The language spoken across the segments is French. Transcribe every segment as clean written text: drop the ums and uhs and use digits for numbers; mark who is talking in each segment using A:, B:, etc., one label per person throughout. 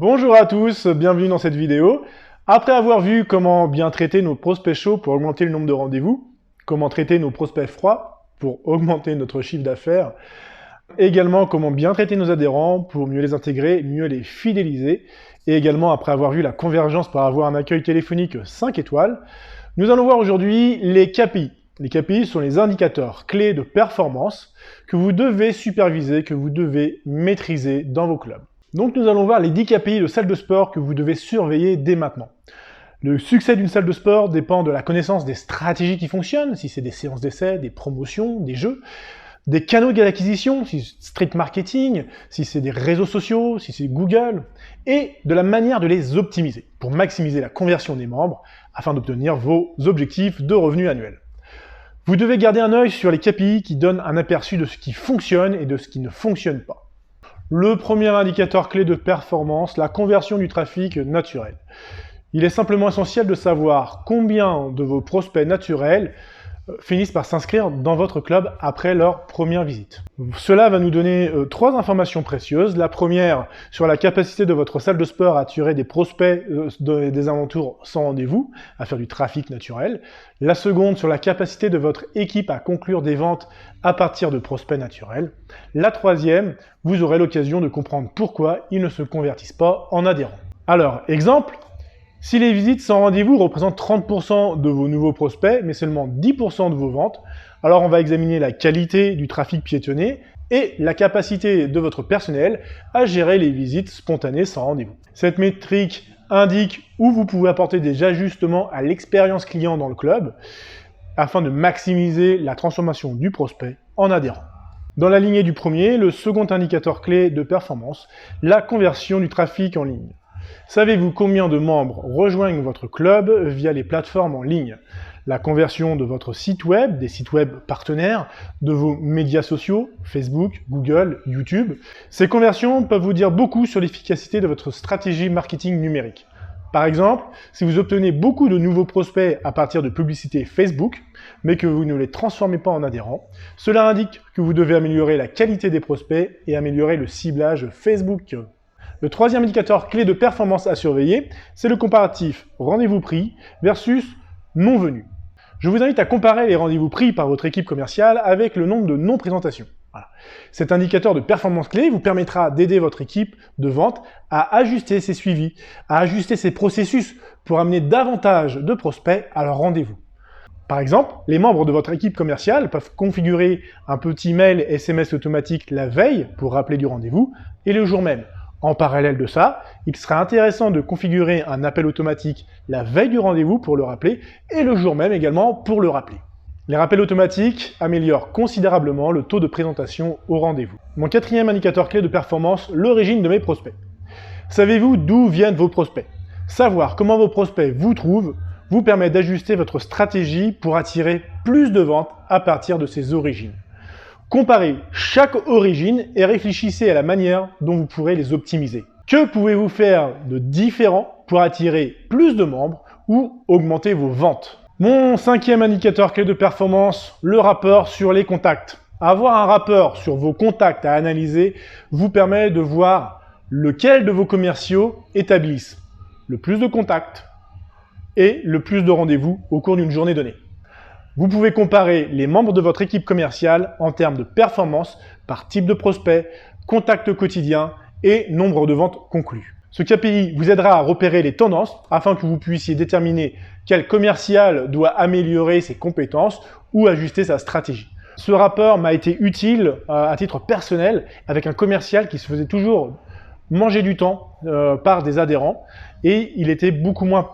A: Bonjour à tous, bienvenue dans cette vidéo. Après avoir vu comment bien traiter nos prospects chauds pour augmenter le nombre de rendez-vous, comment traiter nos prospects froids pour augmenter notre chiffre d'affaires, également comment bien traiter nos adhérents pour mieux les intégrer, mieux les fidéliser, et également après avoir vu la convergence par avoir un accueil téléphonique 5 étoiles, nous allons voir aujourd'hui les KPI. Les KPI sont les indicateurs clés de performance que vous devez superviser, que vous devez maîtriser dans vos clubs. Donc nous allons voir les 10 KPI de salle de sport que vous devez surveiller dès maintenant. Le succès d'une salle de sport dépend de la connaissance des stratégies qui fonctionnent, si c'est des séances d'essai, des promotions, des jeux, des canaux d'acquisition, si c'est street marketing, si c'est des réseaux sociaux, si c'est Google, et de la manière de les optimiser pour maximiser la conversion des membres afin d'obtenir vos objectifs de revenus annuels. Vous devez garder un œil sur les KPI qui donnent un aperçu de ce qui fonctionne et de ce qui ne fonctionne pas. Le premier indicateur clé de performance, la conversion du trafic naturel. Il est simplement essentiel de savoir combien de vos prospects naturels finissent par s'inscrire dans votre club après leur première visite. Cela va nous donner 3 informations précieuses. La première, sur la capacité de votre salle de sport à attirer des prospects des alentours sans rendez-vous, à faire du trafic naturel. La seconde, sur la capacité de votre équipe à conclure des ventes à partir de prospects naturels. La troisième, vous aurez l'occasion de comprendre pourquoi ils ne se convertissent pas en adhérents. Alors, exemple, si les visites sans rendez-vous représentent 30% de vos nouveaux prospects, mais seulement 10% de vos ventes, alors on va examiner la qualité du trafic piétonné et la capacité de votre personnel à gérer les visites spontanées sans rendez-vous. Cette métrique indique où vous pouvez apporter des ajustements à l'expérience client dans le club afin de maximiser la transformation du prospect en adhérent. Dans la lignée du premier, le second indicateur clé de performance, la conversion du trafic en ligne. Savez-vous combien de membres rejoignent votre club via les plateformes en ligne? La conversion de votre site web, des sites web partenaires, de vos médias sociaux, Facebook, Google, YouTube. Ces conversions peuvent vous dire beaucoup sur l'efficacité de votre stratégie marketing numérique. Par exemple, si vous obtenez beaucoup de nouveaux prospects à partir de publicités Facebook, mais que vous ne les transformez pas en adhérents, cela indique que vous devez améliorer la qualité des prospects et améliorer le ciblage Facebook. Le troisième indicateur clé de performance à surveiller, c'est le comparatif rendez-vous pris versus non venus. Je vous invite à comparer les rendez-vous pris par votre équipe commerciale avec le nombre de non-présentations. Voilà. Cet indicateur de performance clé vous permettra d'aider votre équipe de vente à ajuster ses suivis, à ajuster ses processus pour amener davantage de prospects à leur rendez-vous. Par exemple, les membres de votre équipe commerciale peuvent configurer un petit mail SMS automatique la veille pour rappeler du rendez-vous et le jour même. En parallèle de ça, il sera intéressant de configurer un appel automatique la veille du rendez-vous pour le rappeler et le jour même également pour le rappeler. Les rappels automatiques améliorent considérablement le taux de présentation au rendez-vous. Mon quatrième indicateur clé de performance, l'origine de mes prospects. Savez-vous d'où viennent vos prospects? Savoir comment vos prospects vous trouvent vous permet d'ajuster votre stratégie pour attirer plus de ventes à partir de ces origines. Comparez chaque origine et réfléchissez à la manière dont vous pourrez les optimiser. Que pouvez-vous faire de différent pour attirer plus de membres ou augmenter vos ventes? Mon cinquième indicateur clé de performance, le rapport sur les contacts. Avoir un rapport sur vos contacts à analyser vous permet de voir lequel de vos commerciaux établissent le plus de contacts et le plus de rendez-vous au cours d'une journée donnée. Vous pouvez comparer les membres de votre équipe commerciale en termes de performance par type de prospect, contact quotidien et nombre de ventes conclues. Ce KPI vous aidera à repérer les tendances afin que vous puissiez déterminer quel commercial doit améliorer ses compétences ou ajuster sa stratégie. Ce rapport m'a été utile à titre personnel avec un commercial qui se faisait toujours manger du temps par des adhérents et il était beaucoup moins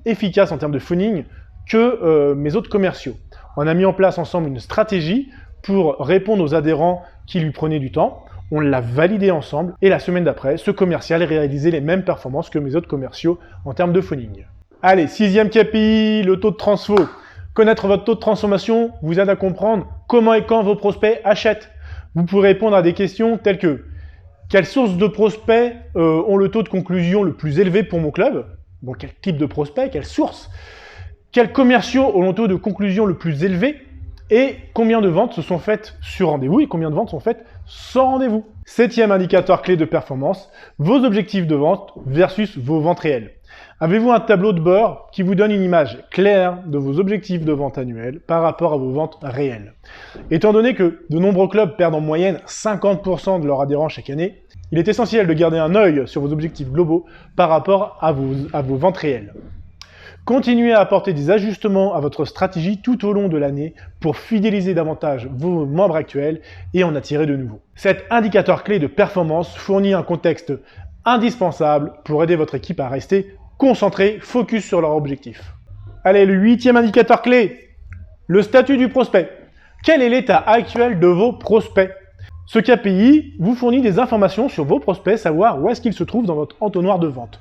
A: efficace en termes de phoning que mes autres commerciaux. On a mis en place ensemble une stratégie pour répondre aux adhérents qui lui prenaient du temps. On l'a validé ensemble et la semaine d'après, ce commercial réalisait les mêmes performances que mes autres commerciaux en termes de phoning. Allez, sixième KPI, le taux de transfo. Connaître votre taux de transformation vous aide à comprendre comment et quand vos prospects achètent. Vous pourrez répondre à des questions telles que quelles sources de prospects ont le taux de conclusion le plus élevé pour mon club? Bon, quel type de prospect? Quelle source? Quels commerciaux ont le taux de conclusion le plus élevé et combien de ventes se sont faites sur rendez-vous et combien de ventes sont faites sans rendez-vous. 7e indicateur clé de performance, vos objectifs de vente versus vos ventes réelles. Avez-vous un tableau de bord qui vous donne une image claire de vos objectifs de vente annuels par rapport à vos ventes réelles? Étant donné que de nombreux clubs perdent en moyenne 50% de leurs adhérents chaque année, il est essentiel de garder un œil sur vos objectifs globaux par rapport à vos ventes réelles. Continuez à apporter des ajustements à votre stratégie tout au long de l'année pour fidéliser davantage vos membres actuels et en attirer de nouveaux. Cet indicateur clé de performance fournit un contexte indispensable pour aider votre équipe à rester concentrée, focus sur leur objectif. Allez, le 8e indicateur clé, le statut du prospect. Quel est l'état actuel de vos prospects? Ce KPI vous fournit des informations sur vos prospects, savoir où est-ce qu'ils se trouvent dans votre entonnoir de vente.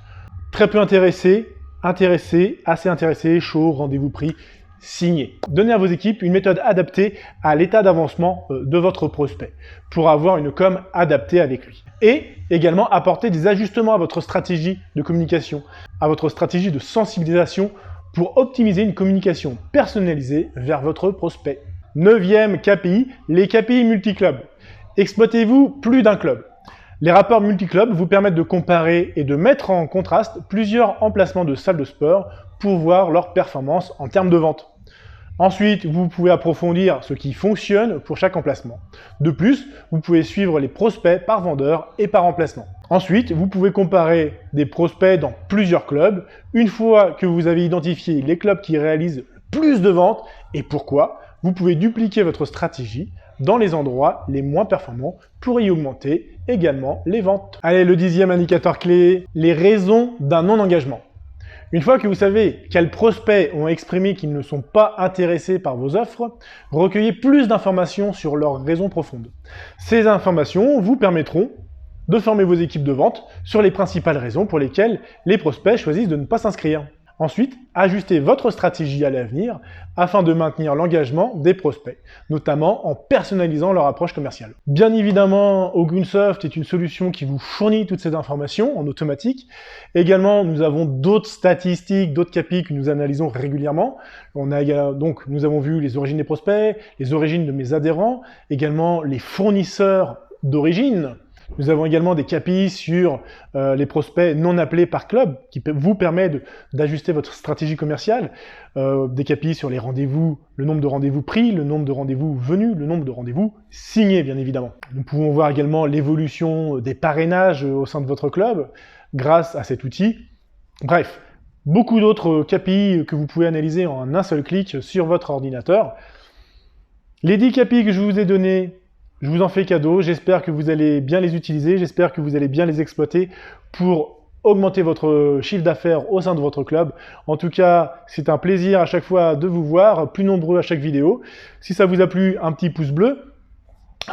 A: Très peu intéressés, assez intéressés, chaud, rendez-vous pris, signé. Donnez à vos équipes une méthode adaptée à l'état d'avancement de votre prospect pour avoir une com adaptée avec lui. Et également apporter des ajustements à votre stratégie de communication, à votre stratégie de sensibilisation pour optimiser une communication personnalisée vers votre prospect. 9e KPI, les KPI multi-clubs. Exploitez-vous plus d'un club. Les rapports multi-clubs vous permettent de comparer et de mettre en contraste plusieurs emplacements de salles de sport pour voir leur performance en termes de vente. Ensuite, vous pouvez approfondir ce qui fonctionne pour chaque emplacement. De plus, vous pouvez suivre les prospects par vendeur et par emplacement. Ensuite, vous pouvez comparer des prospects dans plusieurs clubs. Une fois que vous avez identifié les clubs qui réalisent le plus de ventes et pourquoi, vous pouvez dupliquer votre stratégie dans les endroits les moins performants pour y augmenter également les ventes. Allez, le 10e indicateur clé, les raisons d'un non-engagement. Une fois que vous savez quels prospects ont exprimé qu'ils ne sont pas intéressés par vos offres, recueillez plus d'informations sur leurs raisons profondes. Ces informations vous permettront de former vos équipes de vente sur les principales raisons pour lesquelles les prospects choisissent de ne pas s'inscrire. Ensuite, ajustez votre stratégie à l'avenir afin de maintenir l'engagement des prospects, notamment en personnalisant leur approche commerciale. Bien évidemment, Oggunsoft est une solution qui vous fournit toutes ces informations en automatique. Également, nous avons d'autres statistiques, d'autres KPI que nous analysons régulièrement. Nous avons vu les origines des prospects, les origines de mes adhérents, également les fournisseurs d'origine. Nous avons également des KPI sur les prospects non appelés par club qui vous permet d'ajuster votre stratégie commerciale, des KPI sur les rendez-vous, le nombre de rendez-vous pris, le nombre de rendez-vous venus, le nombre de rendez-vous signés bien évidemment. Nous pouvons voir également l'évolution des parrainages au sein de votre club grâce à cet outil. Bref, beaucoup d'autres KPI que vous pouvez analyser en un seul clic sur votre ordinateur. Les 10 KPI que je vous ai donnés, je vous en fais cadeau, j'espère que vous allez bien les utiliser, j'espère que vous allez bien les exploiter pour augmenter votre chiffre d'affaires au sein de votre club. En tout cas, c'est un plaisir à chaque fois de vous voir, plus nombreux à chaque vidéo. Si ça vous a plu, un petit pouce bleu.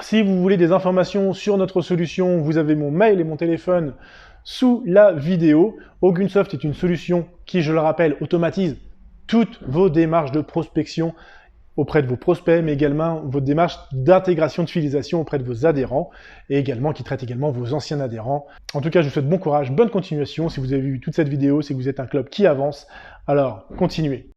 A: Si vous voulez des informations sur notre solution, vous avez mon mail et mon téléphone sous la vidéo. Oggunsoft est une solution qui, je le rappelle, automatise toutes vos démarches de prospection auprès de vos prospects, mais également votre démarche d'intégration, de fidélisation auprès de vos adhérents, et également qui traite également vos anciens adhérents. En tout cas, je vous souhaite bon courage, bonne continuation. Si vous avez vu toute cette vidéo, c'est que vous êtes un club qui avance, alors continuez.